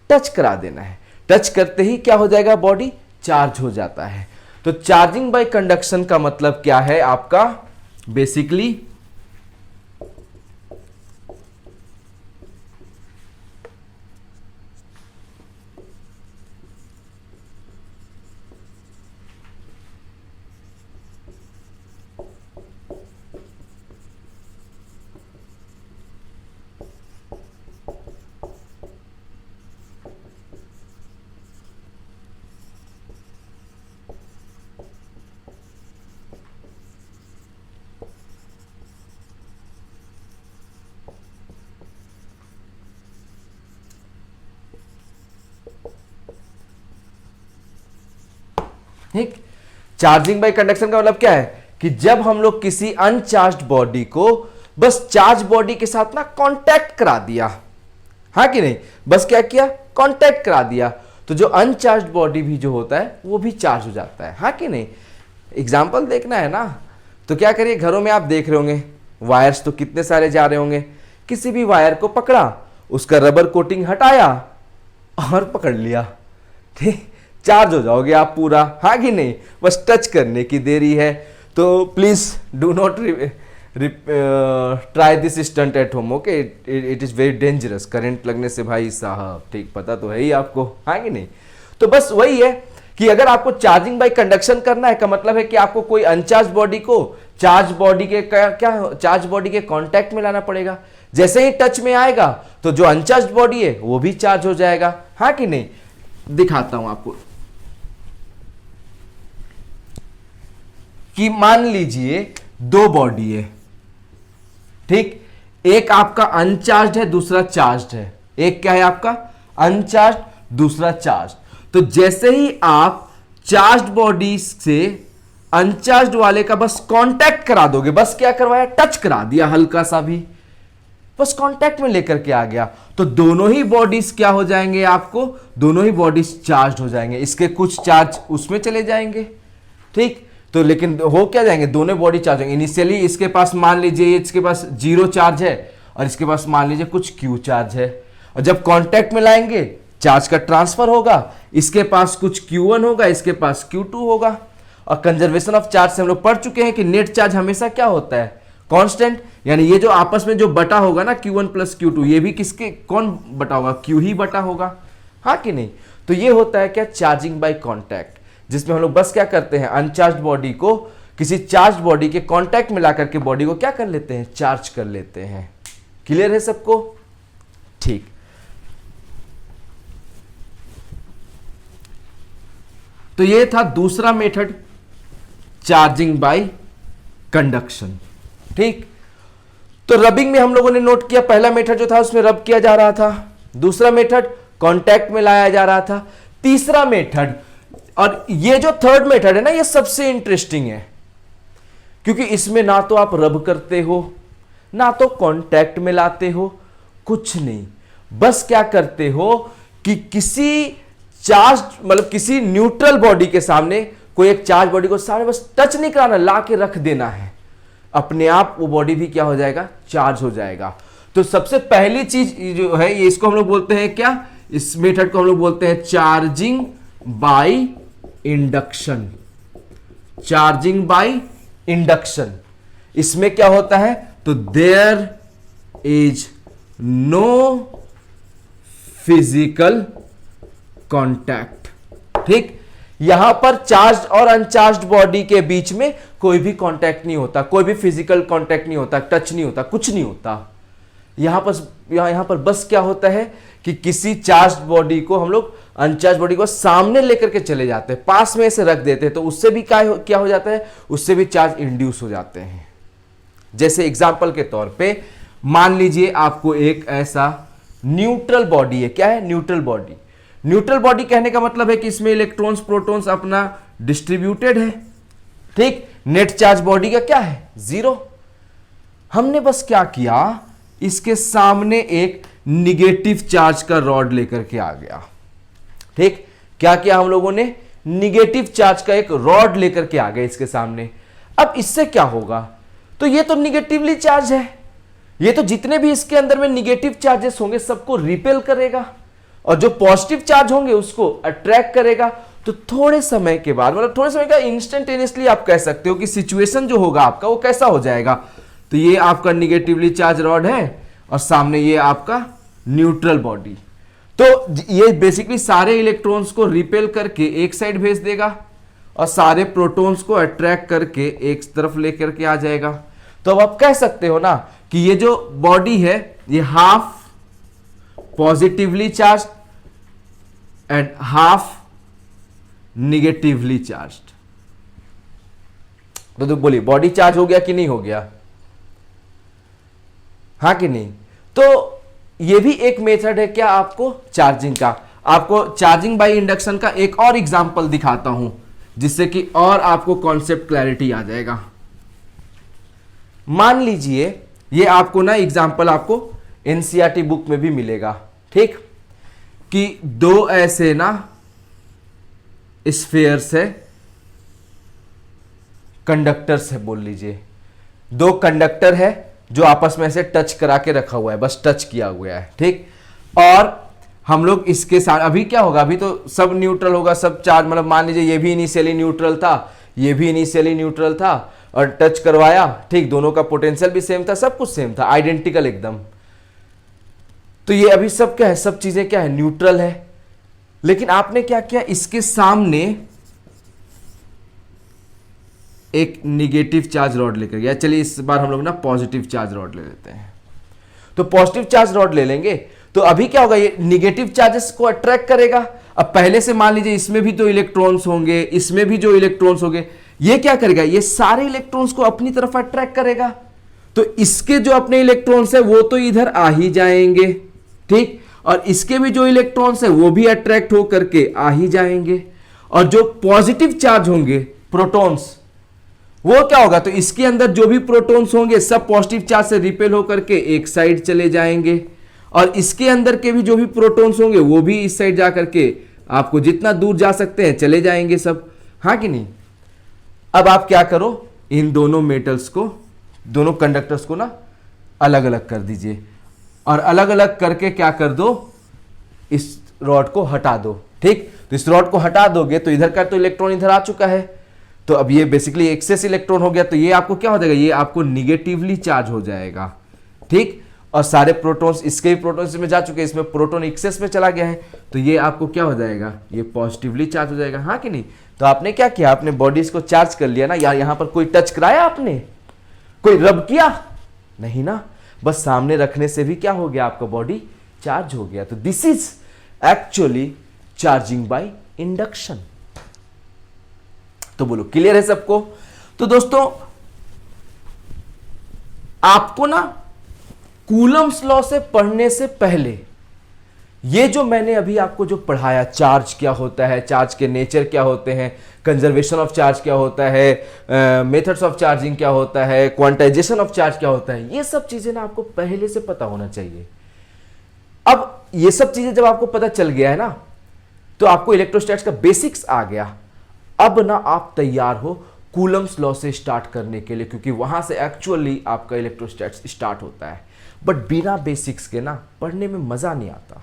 टच करा देना है। टच करते ही क्या हो जाएगा, बॉडी चार्ज हो जाता है। तो चार्जिंग बाय कंडक्शन का मतलब क्या है आपका, बेसिकली ठीक, चार्जिंग बाय कंडक्शन का मतलब क्या है कि जब हम लोग किसी अनचार्ज्ड बॉडी को बस चार्ज बॉडी के साथ ना कांटेक्ट करा दिया, हाँ कि नहीं, बस क्या किया, कांटेक्ट करा दिया, तो जो अनचार्ज्ड बॉडी भी जो होता है वो भी चार्ज हो जाता है, हाँ कि नहीं। एग्जाम्पल देखना है ना, तो क्या करिए, घरों में आप देख रहे होंगे वायर्स तो कितने सारे जा रहे होंगे, किसी भी वायर को पकड़ा, उसका रबर कोटिंग हटाया और पकड़ लिया, ठीक, चार्ज हो जाओगे आप पूरा, हाँ कि नहीं, बस टच करने की देरी है। तो please do not try this stunt at home, okay, it is very dangerous. Current लगने से भाई साहब, ठीक, पता तो है ही आपको, हाँ कि नहीं। तो बस वही है कि अगर आपको चार्जिंग बाय कंडक्शन करना है का मतलब है कि आपको कोई अनचार्ज बॉडी को चार्ज बॉडी के क्या चार्ज बॉडी के कांटेक्ट में लाना पड़ेगा। जैसे ही टच में आएगा तो जो अनचार्ज बॉडी है वो भी चार्ज हो जाएगा, हाँ कि नहीं। दिखाता हूं आपको कि मान लीजिए दो बॉडी है, ठीक, एक आपका अनचार्ज है, दूसरा चार्ज है। एक क्या है आपका अनचार्ज, दूसरा चार्ज। तो जैसे ही आप चार्ज बॉडी से अनचार्ज वाले का बस कांटेक्ट करा दोगे, बस क्या करवाया, टच करा दिया हल्का सा भी, बस कांटेक्ट में लेकर के आ गया, तो दोनों ही बॉडीज क्या हो जाएंगे, आपको दोनों ही बॉडीज चार्ज हो जाएंगे। इसके कुछ चार्ज उसमें चले जाएंगे, ठीक, तो लेकिन हो क्या जाएंगे, दोनों बॉडी चार्ज होंगे। इनिशियली इसके पास मान लीजिए इसके पास 0 चार्ज है और इसके पास मान लीजिए कुछ Q चार्ज है, और जब कांटेक्ट में लाएंगे चार्ज का ट्रांसफर होगा, इसके पास कुछ Q1 होगा, इसके पास Q2 होगा। और कंजर्वेशन ऑफ चार्ज से हम लोग पढ़ चुके हैं कि नेट चार्ज हमेशा क्या होता है, कांस्टेंट, यानी ये जो आपस में जो बटा होगा ना Q1 प्लस Q2, ये भी किसके कौन बटा होगा, Q ही बटा होगा, हाँ कि नहीं। तो ये होता है क्या, चार्जिंग बाय कांटेक्ट, जिसमें हम लोग बस क्या करते हैं, अनचार्ज बॉडी को किसी चार्ज बॉडी के कांटेक्ट में लाकर के बॉडी को क्या कर लेते हैं, चार्ज कर लेते हैं। क्लियर है सबको, ठीक। तो ये था दूसरा मेथड, चार्जिंग बाय कंडक्शन, ठीक। तो रबिंग में हम लोगों ने नोट किया, पहला मेथड जो था उसमें रब किया जा रहा था, दूसरा मेथड कांटेक्ट में लाया जा रहा था, तीसरा मेथड, और ये जो थर्ड मेथड है ना, ये सबसे इंटरेस्टिंग है, क्योंकि इसमें ना तो आप रब करते हो, ना तो कांटेक्ट में लाते हो, कुछ नहीं, बस क्या करते हो कि किसी चार्ज मतलब किसी न्यूट्रल बॉडी के सामने कोई एक चार्ज बॉडी को सामने बस टच नहीं कराना, ला के रख देना है, अपने आप वो बॉडी भी क्या हो जाएगा, चार्ज हो जाएगा। तो सबसे पहली चीज जो है ये, इसको हम लोग बोलते हैं क्या, इस मेथड को हम लोग बोलते हैं charging by induction, charging by induction. इसमें क्या होता है, तो there is no physical contact. ठीक, यहां पर चार्ज और अनचार्ज बॉडी के बीच में कोई भी कांटेक्ट नहीं होता, कोई भी फिजिकल कांटेक्ट नहीं होता, टच नहीं होता, कुछ नहीं होता। यहां पर बस क्या होता है कि किसी चार्ज बॉडी को हम लोग अनचार्ज बॉडी को सामने लेकर के चले जाते हैं, पास में से रख देते हैं, तो उससे भी क्या हो जाता है, उससे भी चार्ज इंड्यूस हो जाते हैं। जैसे एग्जांपल के तौर पे मान लीजिए आपको एक ऐसा न्यूट्रल बॉडी है। क्या है? Neutral body. न्यूट्रल बॉडी कहने का मतलब है कि इसमें इलेक्ट्रॉन्स प्रोटॉन्स अपना डिस्ट्रीब्यूटेड है। ठीक, नेट चार्ज बॉडी का क्या है? 0। हमने बस क्या किया, इसके सामने एक निगेटिव चार्ज का रॉड लेकर के आ गया। ठीक, क्या किया हम लोगों ने? निगेटिव चार्ज का एक रॉड लेकर के आ गए इसके सामने। अब इससे क्या होगा? तो ये तो निगेटिवली चार्ज है, ये तो जितने भी इसके अंदर में निगेटिव चार्जेस होंगे सबको रिपेल करेगा, और जो पॉजिटिव चार्ज होंगे उसको अट्रैक्ट करेगा। तो थोड़े समय के बाद, मतलब थोड़े समय का इंस्टेंटेनियसली आप कह सकते हो कि सिचुएशन जो होगा आपका वो कैसा हो जाएगा। तो ये आपका निगेटिवली चार्ज रॉड है और सामने ये आपका न्यूट्रल बॉडी। तो ये बेसिकली सारे इलेक्ट्रॉन्स को रिपेल करके एक साइड भेज देगा और सारे प्रोटॉन्स को अट्रैक्ट करके एक तरफ लेकर के आ जाएगा। तो अब आप कह सकते हो ना कि ये जो बॉडी है ये half positively charge and half negatively charged. तो बोलिए बॉडी चार्ज हो गया कि नहीं हो गया? हाँ कि नहीं? तो ये भी एक मेथड है क्या आपको चार्जिंग का। आपको चार्जिंग बाय इंडक्शन का एक और एग्जांपल दिखाता हूं जिससे कि और आपको कॉन्सेप्ट क्लैरिटी आ जाएगा। मान लीजिए ये आपको ना एग्जांपल आपको एनसीईआरटी बुक में भी मिलेगा। ठीक, कि दो ऐसे ना स्फीयर्स है, कंडक्टर्स है, बोल लीजिए दो कंडक्टर है जो आपस में से टच करा के रखा हुआ है, बस टच किया हुआ है। ठीक, और हम लोग इसके साथ अभी क्या होगा, अभी तो सब न्यूट्रल होगा, सब चार्ज, मतलब मान लीजिए ये भी इनिशियली न्यूट्रल था, ये भी इनिशियली न्यूट्रल था, और टच करवाया। ठीक, दोनों का पोटेंशियल भी सेम था, सब कुछ सेम था, आइडेंटिकल एकदम। तो ये अभी सब क्या है, सब चीजें क्या है, न्यूट्रल है। लेकिन आपने क्या किया, इसके सामने एक निगेटिव चार्ज रॉड लेकर गया। चलिए इस बार हम लोग ना पॉजिटिव चार्ज रॉड ले लेते हैं। तो पॉजिटिव चार्ज रॉड ले लेंगे तो अभी क्या होगा, ये निगेटिव चार्जेस को अट्रैक्ट करेगा। अब पहले से मान लीजिए इसमें भी तो इलेक्ट्रॉन्स होंगे, इसमें भी जो इलेक्ट्रॉन्स होंगे, ये क्या करेगा, ये सारे इलेक्ट्रॉन्स को अपनी तरफ अट्रैक्ट करेगा। तो इसके जो अपने इलेक्ट्रॉन्स है वो तो इधर आ ही जाएंगे। ठीक, और इसके भी जो इलेक्ट्रॉन्स है वो भी अट्रैक्ट होकर के आ ही जाएंगे। और जो पॉजिटिव चार्ज होंगे प्रोटॉन्स, वो क्या होगा, तो इसके अंदर जो भी प्रोटॉन्स होंगे सब पॉजिटिव चार्ज से रिपेल होकर के एक साइड चले जाएंगे, और इसके अंदर के भी जो भी प्रोटॉन्स होंगे वो भी इस साइड जाकर के आपको जितना दूर जा सकते हैं चले जाएंगे सब। हाँ कि नहीं? अब आप क्या करो, इन दोनों मेटल्स को, दोनों कंडक्टर्स को ना अलग अलग कर दीजिए, और अलग अलग करके क्या कर दो, इस रॉड को हटा दो। ठीक, तो इस रॉड को हटा दोगे तो इधर का तो इलेक्ट्रॉन इधर आ चुका है, तो अब ये बेसिकली एक्सेस इलेक्ट्रॉन हो गया, तो ये आपको क्या हो जाएगा, ये आपको निगेटिवली चार्ज हो जाएगा। ठीक, और सारे प्रोटॉन्स, इसके भी प्रोटॉन्स में जा चुके हैं, इसमें प्रोटॉन एक्सेस में चला गया है, तो ये आपको क्या हो जाएगा, ये पॉजिटिवली चार्ज हो जाएगा। हाँ कि नहीं? तो आपने क्या किया, आपने बॉडीज को चार्ज कर लिया ना। यार यहां पर कोई टच कराया, आपने कोई रब किया नहीं ना, बस सामने रखने से भी क्या हो गया, आपका बॉडी चार्ज हो गया। तो this is actually charging by induction. तो बोलो क्लियर है सबको? तो दोस्तों आपको ना कूलम्स लॉ से पढ़ने से पहले ये जो मैंने अभी आपको जो पढ़ाया, चार्ज क्या होता है, चार्ज के नेचर क्या होते हैं, कंजर्वेशन ऑफ चार्ज क्या होता है, मेथड्स ऑफ चार्जिंग क्या होता है, क्वांटाइजेशन ऑफ चार्ज क्या होता है, ये सब चीजें ना आपको पहले से पता होना चाहिए। अब ये सब चीजें जब आपको पता चल गया है ना, तो आपको इलेक्ट्रोस्टैटिक्स का बेसिक्स आ गया। अब ना आप तैयार हो कूलम्स लॉ से स्टार्ट करने के लिए, क्योंकि वहां से एक्चुअली आपका इलेक्ट्रोस्टैटिक्स स्टार्ट होता है। बट बिना बेसिक्स के ना पढ़ने में मजा नहीं आता।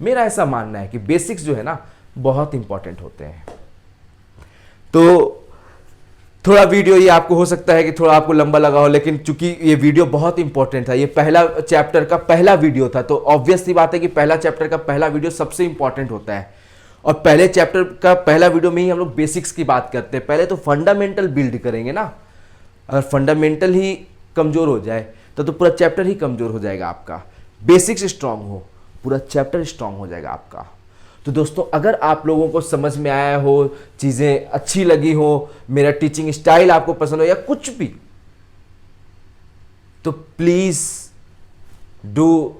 मेरा ऐसा मानना है कि बेसिक्स जो है ना बहुत इंपॉर्टेंट होते हैं। तो थोड़ा वीडियो ये आपको हो सकता है कि थोड़ा आपको लंबा लगा हो, लेकिन चूंकि ये वीडियो बहुत इंपॉर्टेंट था, ये पहला चैप्टर का पहला वीडियो था, तो ऑब्वियस सी बात है कि पहला चैप्टर का पहला वीडियो सबसे इंपॉर्टेंट होता है। और पहले चैप्टर का पहला वीडियो में ही हम लोग बेसिक्स की बात करते हैं। पहले तो फंडामेंटल बिल्ड करेंगे ना, अगर फंडामेंटल ही कमजोर हो जाए तो पूरा चैप्टर ही कमजोर हो जाएगा आपका। बेसिक्स स्ट्रांग हो, पूरा चैप्टर स्ट्रांग हो जाएगा आपका। तो दोस्तों, अगर आप लोगों को समझ में आया हो, चीजें अच्छी लगी हो, मेरा टीचिंग स्टाइल आपको पसंद हो या कुछ भी, तो please do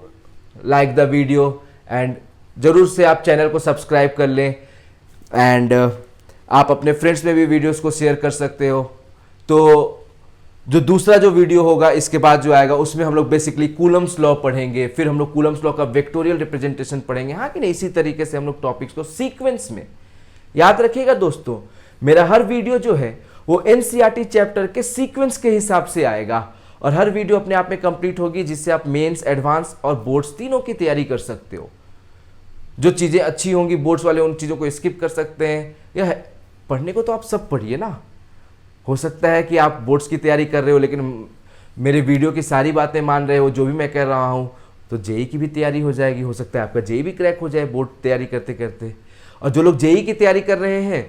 like the video and जरूर से आप चैनल को सब्सक्राइब कर लें। एंड आप अपने फ्रेंड्स में भी वीडियोस को शेयर कर सकते हो। तो जो दूसरा जो वीडियो होगा इसके बाद जो आएगा, उसमें हम लोग बेसिकली कूलम्स लॉ पढ़ेंगे, फिर हम लोग कूलम्स लॉ का वेक्टोरियल रिप्रेजेंटेशन पढ़ेंगे। हाँ कि नहीं, इसी तरीके से हम लोग टॉपिक्स को सीक्वेंस में याद रखिएगा। दोस्तों, मेरा हर वीडियो जो है वो एनसीईआरटी चैप्टर के सीक्वेंस के हिसाब से आएगा और हर वीडियो अपने आप में कंप्लीट होगी, जिससे आप मेंस, एडवांस और बोर्ड्स तीनों की तैयारी कर सकते हो। जो चीज़ें अच्छी होंगी बोर्ड्स वाले उन चीज़ों को स्किप कर सकते हैं, या पढ़ने को तो आप सब पढ़िए ना। हो सकता है कि आप बोर्ड्स की तैयारी कर रहे हो लेकिन मेरे वीडियो की सारी बातें मान रहे हो, जो भी मैं कह रहा हूँ, तो जेई की भी तैयारी हो जाएगी। हो सकता है आपका जेई भी क्रैक हो जाए बोर्ड तैयारी करते करते। और जो लोग जेई की तैयारी कर रहे हैं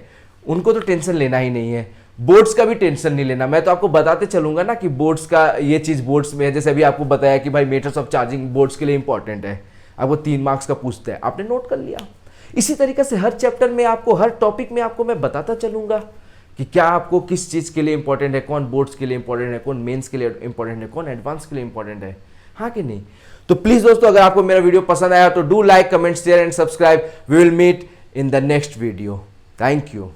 उनको तो टेंशन लेना ही नहीं है, बोर्ड्स का भी टेंशन नहीं लेना। मैं तो आपको बताते चलूंगा ना कि बोर्ड्स का ये चीज़ बोर्ड्स में है। जैसे अभी आपको बताया कि भाई मेथड्स ऑफ चार्जिंग बोर्ड्स के लिए इंपॉर्टेंट है, आपको 3 मार्क्स का पूछता है, आपने नोट कर लिया। इसी तरीके से हर चैप्टर में आपको, हर टॉपिक में आपको मैं बताता चलूंगा कि क्या आपको किस चीज़ के लिए इंपॉर्टेंट है, कौन बोर्ड्स के लिए इंपॉर्टेंट है, कौन मेंस के लिए इंपॉर्टेंट है, कौन एडवांस के लिए इंपॉर्टेंट है। हाँ कि नहीं? तो प्लीज दोस्तों, अगर आपको मेरा वीडियो पसंद आया तो do like, comment, share and subscribe. We will meet in the next video. Thank you.